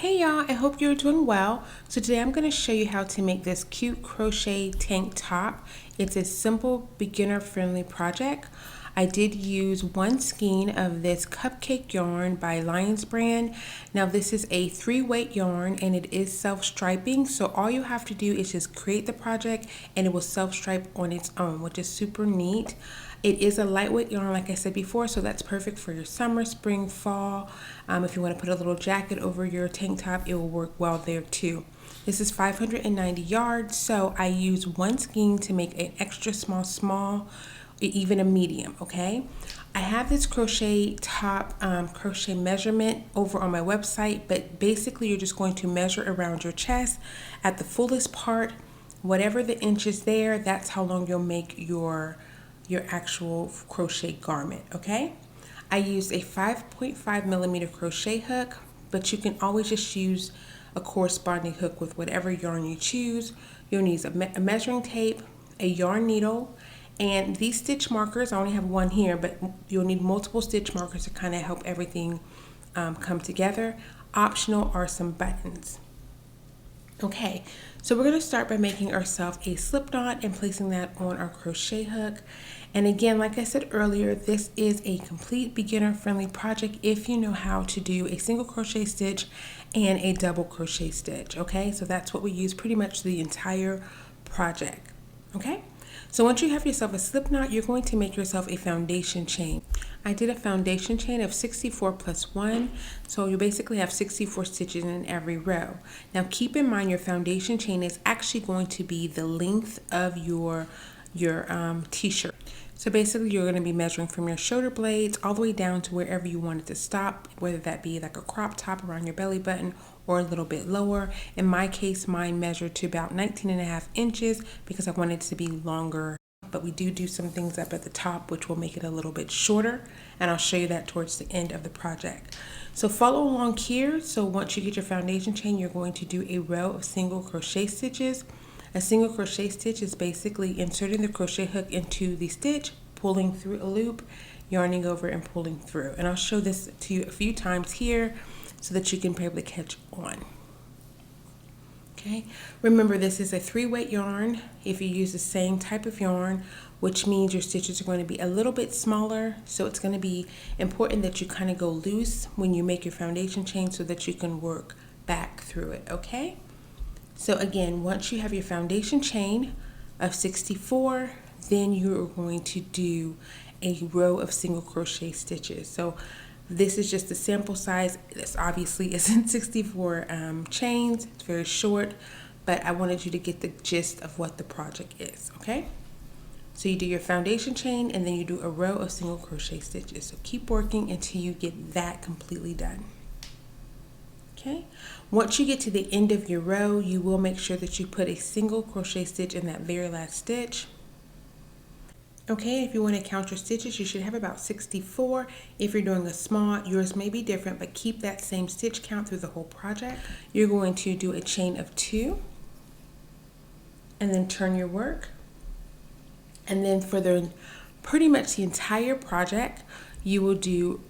Hey y'all, I hope you're doing well. So today I'm going to show you how to make this cute crochet tank top. It's a simple beginner friendly project. I did use one skein of this cupcake yarn by Lions brand. Now this is a 3-weight yarn and it is self-striping. So all you have to do is just create the project and it will self-stripe on its own, which is super neat. It is a lightweight yarn, like I said before, so that's perfect for your summer, spring, fall. If you want to put a little jacket over your tank top, it will work well there too. This is 590 yards, so I use one skein to make an extra small, even a medium, okay? I have this crochet top, crochet measurement over on my website, but basically you're just going to measure around your chest at the fullest part. Whatever the inch is there, that's how long you'll make your actual crochet garment, okay? I used a 5.5 millimeter crochet hook, but you can always just use a corresponding hook with whatever yarn you choose. You'll need a measuring tape, a yarn needle, and these stitch markers. I only have one here, but you'll need multiple stitch markers to kind of help everything come together. Optional are some buttons. Okay, so we're going to start by making ourselves a slip knot and placing that on our crochet hook. And again, like I said earlier, this is a complete beginner friendly project if you know how to do a single crochet stitch and a double crochet stitch. Okay, so that's what we use pretty much the entire project. Okay, so once you have yourself a slip knot, you're going to make yourself a foundation chain. I did a foundation chain of 64 plus 1, so you basically have 64 stitches in every row. Now keep in mind your foundation chain is actually going to be the length of your t-shirt. So basically you're going to be measuring from your shoulder blades all the way down to wherever you want it to stop, whether that be like a crop top around your belly button or a little bit lower. In my case, mine measured to about 19.5 inches because I wanted it to be longer. But we do some things up at the top which will make it a little bit shorter, and I'll show you that towards the end of the project. So follow along here. So once you get your foundation chain, you're going to do a row of single crochet stitches. A single crochet stitch is basically inserting the crochet hook into the stitch, pulling through a loop, yarning over and pulling through. And I'll show this to you a few times here so that you can probably catch on. Okay, remember this is a 3-weight yarn. If you use the same type of yarn, which means your stitches are going to be a little bit smaller, so it's going to be important that you kind of go loose when you make your foundation chain so that you can work back through it, okay? So again, once you have your foundation chain of 64, then you're going to do a row of single crochet stitches. So this is just the sample size. This obviously isn't 64 chains. It's very short, but I wanted you to get the gist of what the project is, okay? So you do your foundation chain and then you do a row of single crochet stitches. So keep working until you get that completely done. Okay, once you get to the end of your row, you will make sure that you put a single crochet stitch in that very last stitch. Okay, if you want to count your stitches, you should have about 64. If you're doing a small, yours may be different, but keep that same stitch count through the whole project. You're going to do a chain of 2 and then turn your work. And then for pretty much the entire project, you will do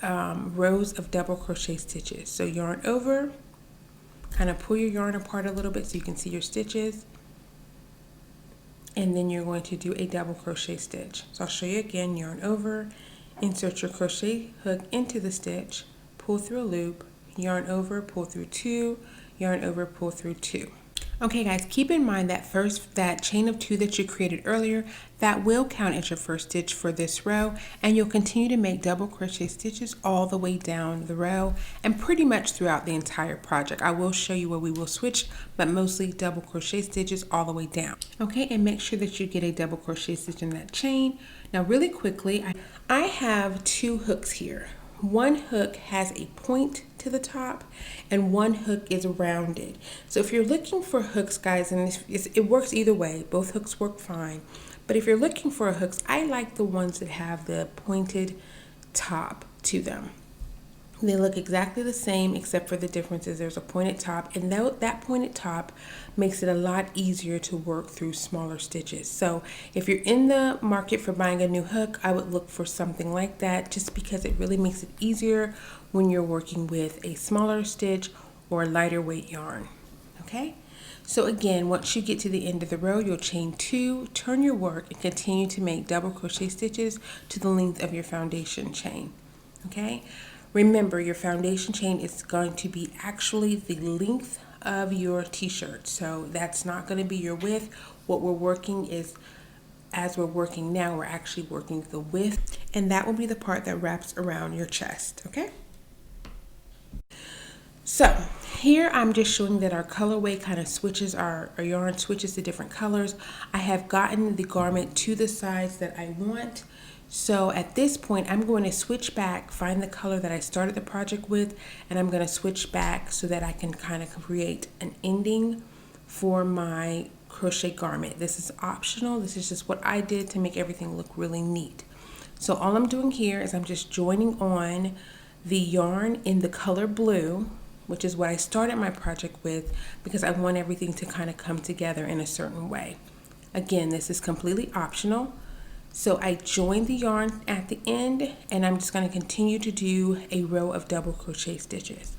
rows of double crochet stitches. So yarn over, kind of pull your yarn apart a little bit so you can see your stitches, and then you're going to do a double crochet stitch. So I'll show you again. Yarn over, insert your crochet hook into the stitch, pull through a loop, yarn over, pull through 2, yarn over, pull through 2. Okay guys, keep in mind that chain of 2 that you created earlier, that will count as your first stitch for this row, and you'll continue to make double crochet stitches all the way down the row and pretty much throughout the entire project. I will show you where we will switch, but mostly double crochet stitches all the way down. Okay, and make sure that you get a double crochet stitch in that chain. Now really quickly, I have 2 hooks here. One hook has a point to the top and one hook is rounded. So if you're looking for hooks, guys, and it works either way, both hooks work fine, but if you're looking for hooks, I like the ones that have the pointed top to them. They look exactly the same except for the difference is there's a pointed top, and that pointed top makes it a lot easier to work through smaller stitches. So if you're in the market for buying a new hook, I would look for something like that just because it really makes it easier when you're working with a smaller stitch or lighter weight yarn. Okay, so again, once you get to the end of the row, you'll chain 2, turn your work, and continue to make double crochet stitches to the length of your foundation chain. Okay, remember your foundation chain is going to be actually the length of your t-shirt, so that's not going to be your width. What we're working is, as we're working now, we're actually working the width, and that will be the part that wraps around your chest. Okay, so here I'm just showing that our colorway kind of switches, our yarn switches to different colors. I have gotten the garment to the size that I want. So at this point, I'm going to switch back, find the color that I started the project with, and I'm going to switch back so that I can kind of create an ending for my crochet garment. This is optional. This is just what I did to make everything look really neat. So all I'm doing here is I'm just joining on the yarn in the color blue, which is what I started my project with, because I want everything to kind of come together in a certain way. Again, this is completely optional. So I joined the yarn at the end, and I'm just going to continue to do a row of double crochet stitches.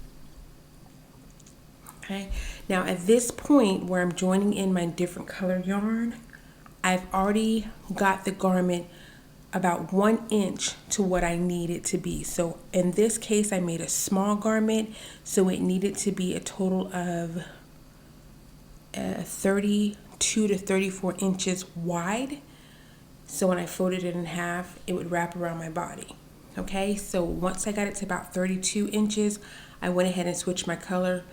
Okay, now at this point where I'm joining in my different color yarn, I've already got the garment about 1 inch to what I need it to be. So in this case, I made a small garment, so it needed to be a total of 32 to 34 inches wide. So when I folded it in half, it would wrap around my body. Okay, so once I got it to about 32 inches, I went ahead and switched my color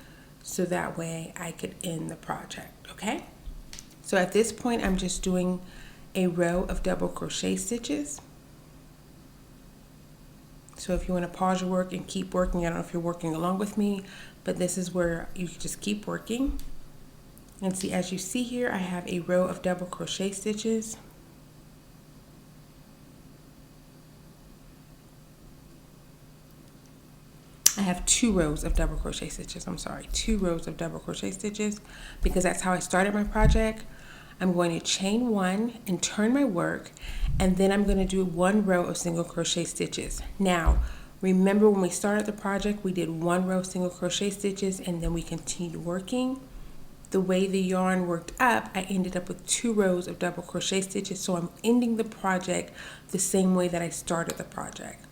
so that way I could end the project. Okay, so at this point, I'm just doing a row of double crochet stitches. So if you want to pause your work and keep working, I don't know if you're working along with me, but this is where you just keep working. And see, as you see here, I have a row of double crochet stitches. I have 2 rows of double crochet stitches. I'm sorry, 2 rows of double crochet stitches, because that's how I started my project. I'm going to chain 1 and turn my work, and then I'm going to do 1 row of single crochet stitches. Now, remember when we started the project, we did 1 row of single crochet stitches and then we continued working. The way the yarn worked up, I ended up with 2 rows of double crochet stitches, so I'm ending the project the same way that I started the project.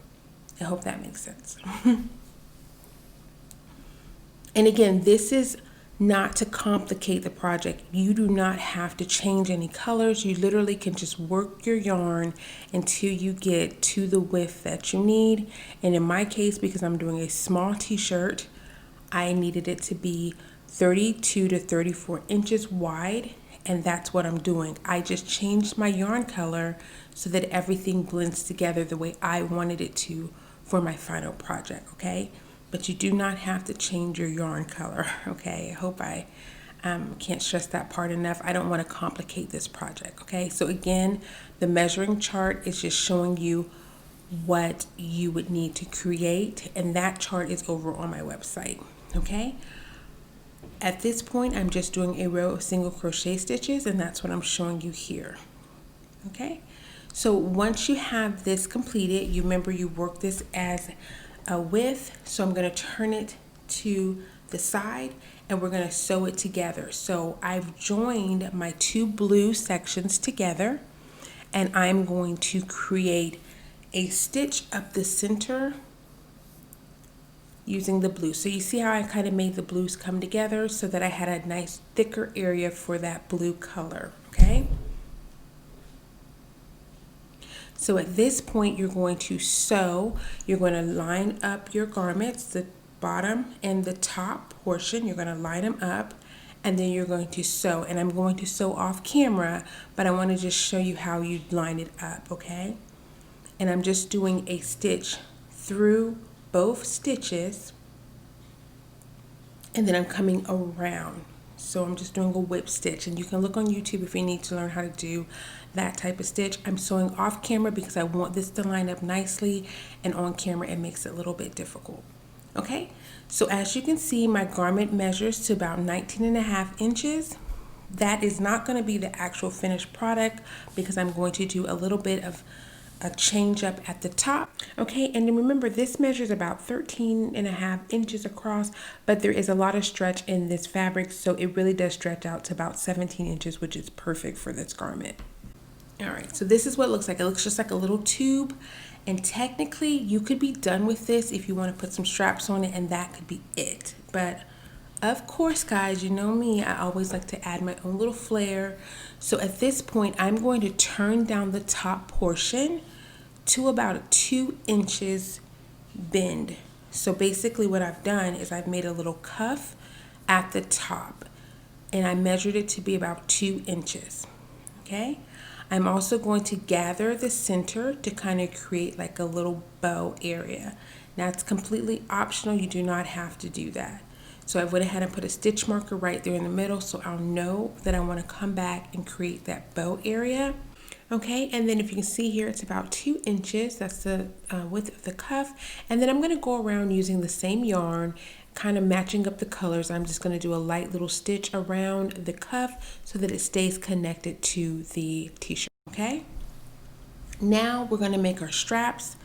I hope that makes sense. And again, this is not to complicate the project. You do not have to change any colors. You literally can just work your yarn until you get to the width that you need. And in my case, because I'm doing a small t-shirt, I needed it to be 32 to 34 inches wide, and that's what I'm doing. I just changed my yarn color so that everything blends together the way I wanted it to for my final project, okay? But you do not have to change your yarn color, okay? I hope I can't stress that part enough. I don't want to complicate this project, okay? So again, the measuring chart is just showing you what you would need to create, and that chart is over on my website, okay? At this point, I'm just doing a row of single crochet stitches, and that's what I'm showing you here, okay? So once you have this completed, you remember you work this as a width, so I'm going to turn it to the side and we're going to sew it together. So I've joined my 2 blue sections together, and I'm going to create a stitch up the center using the blue. So you see how I kind of made the blues come together so that I had a nice thicker area for that blue color, okay? So at this point, you're going to sew. You're going to line up your garments, the bottom and the top portion. You're going to line them up, and then you're going to sew. And I'm going to sew off camera, but I want to just show you how you line it up, okay? And I'm just doing a stitch through both stitches, and then I'm coming around. So I'm just doing a whip stitch, and you can look on YouTube if you need to learn how to do that type of stitch. I'm sewing off camera because I want this to line up nicely, and on camera it makes it a little bit difficult. Okay, so as you can see, my garment measures to about 19.5 inches. That is not going to be the actual finished product because I'm going to do a little bit of a change up at the top. Okay, and then remember this measures about 13.5 inches across, but there is a lot of stretch in this fabric, so it really does stretch out to about 17 inches, which is perfect for this garment. All right, so this is what it looks like. It looks just like a little tube, and technically you could be done with this if you want to put some straps on it, and that could be it. But of course, guys, you know me, I always like to add my own little flair. So at this point, I'm going to turn down the top portion to about a 2 inches bend. So basically what I've done is I've made a little cuff at the top, and I measured it to be about 2 inches. Okay. I'm also going to gather the center to kind of create like a little bow area. Now it's completely optional. You do not have to do that. So I went ahead and put a stitch marker right there in the middle, so I'll know that I want to come back and create that bow area. Okay, and then if you can see here, it's about 2 inches. That's the width of the cuff. And then I'm going to go around using the same yarn, kind of matching up the colors. I'm just going to do a light little stitch around the cuff so that it stays connected to the t-shirt. Okay, now we're going to make our straps.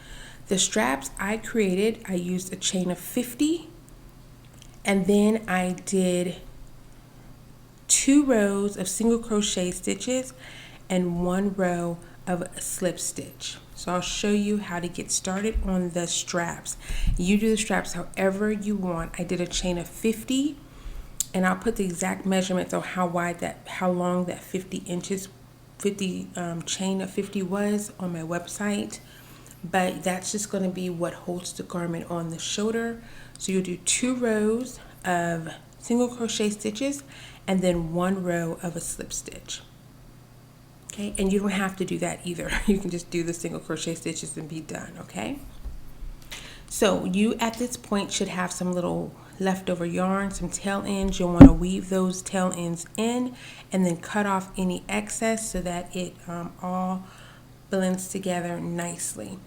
The straps I created, I used a chain of 50, and then I did 2 rows of single crochet stitches and 1 row of a slip stitch. So I'll show you how to get started on the straps. You do the straps however you want. I did a chain of 50, and I'll put the exact measurements on how long that 50 inches, chain of 50 was on my website. But that's just going to be what holds the garment on the shoulder. So you'll do 2 rows of single crochet stitches and then 1 row of a slip stitch. Okay, and you don't have to do that either. You can just do the single crochet stitches and be done. Okay, so you at this point should have some little leftover yarn, some tail ends. You'll want to weave those tail ends in and then cut off any excess so that it all blends together nicely.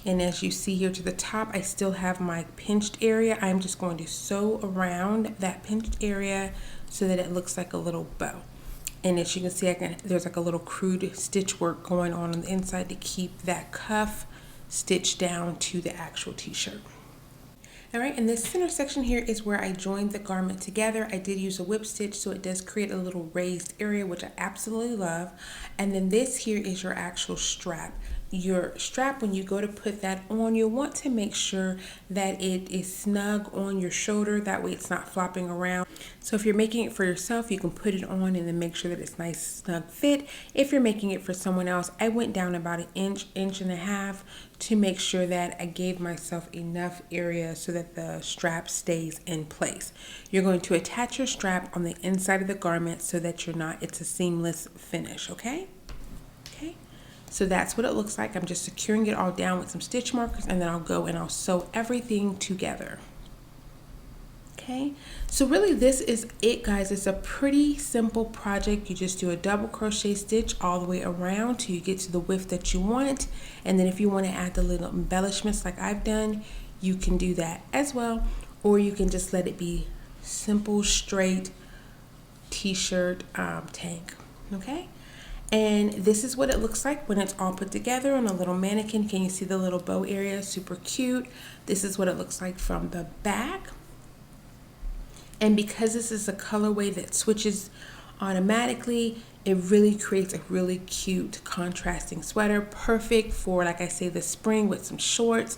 And as you see here to the top, I still have my pinched area. I'm just going to sew around that pinched area so that it looks like a little bow. And as you can see, there's like a little crude stitch work going on the inside to keep that cuff stitched down to the actual t-shirt. All right, and this center section here is where I joined the garment together. I did use a whip stitch, so it does create a little raised area, which I absolutely love. And then this here is your actual strap. Your strap, when you go to put that on, you'll want to make sure that it is snug on your shoulder. That way it's not flopping around. So if you're making it for yourself, you can put it on and then make sure that it's nice, snug fit. If you're making it for someone else, I went down about an inch, 1.5 inches to make sure that I gave myself enough area so that the strap stays in place. You're going to attach your strap on the inside of the garment so that it's a seamless finish, okay? Okay. So that's what it looks like. I'm just securing it all down with some stitch markers, and then I'll go and I'll sew everything together. Okay, so really this is it, guys. It's a pretty simple project. You just do a double crochet stitch all the way around till you get to the width that you want. And then if you want to add the little embellishments like I've done, you can do that as well. Or you can just let it be simple, straight t-shirt tank, okay? And this is what it looks like when it's all put together on a little mannequin. Can you see the little bow area? Super cute. This is what it looks like from the back. And because this is a colorway that switches automatically, it really creates a really cute contrasting sweater. Perfect for, like I say, the spring with some shorts.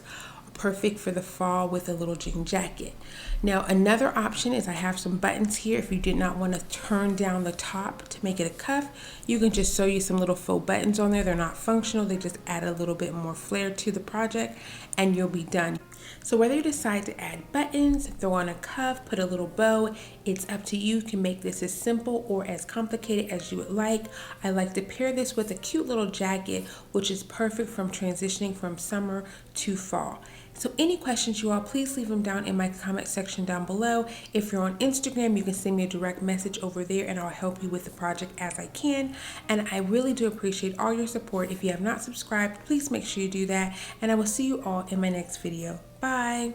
Perfect for the fall with a little jean jacket. Now another option is I have some buttons here. If you did not want to turn down the top to make it a cuff, you can just sew you some little faux buttons on there. They're not functional, they just add a little bit more flair to the project and you'll be done. So whether you decide to add buttons, throw on a cuff, put a little bow, it's up to you. You can make this as simple or as complicated as you would like. I like to pair this with a cute little jacket, which is perfect from transitioning from summer to fall. So any questions, you all, please leave them down in my comment section down below. If you're on Instagram, you can send me a direct message over there and I'll help you with the project as I can. And I really do appreciate all your support. If you have not subscribed, please make sure you do that. And I will see you all in my next video. Bye.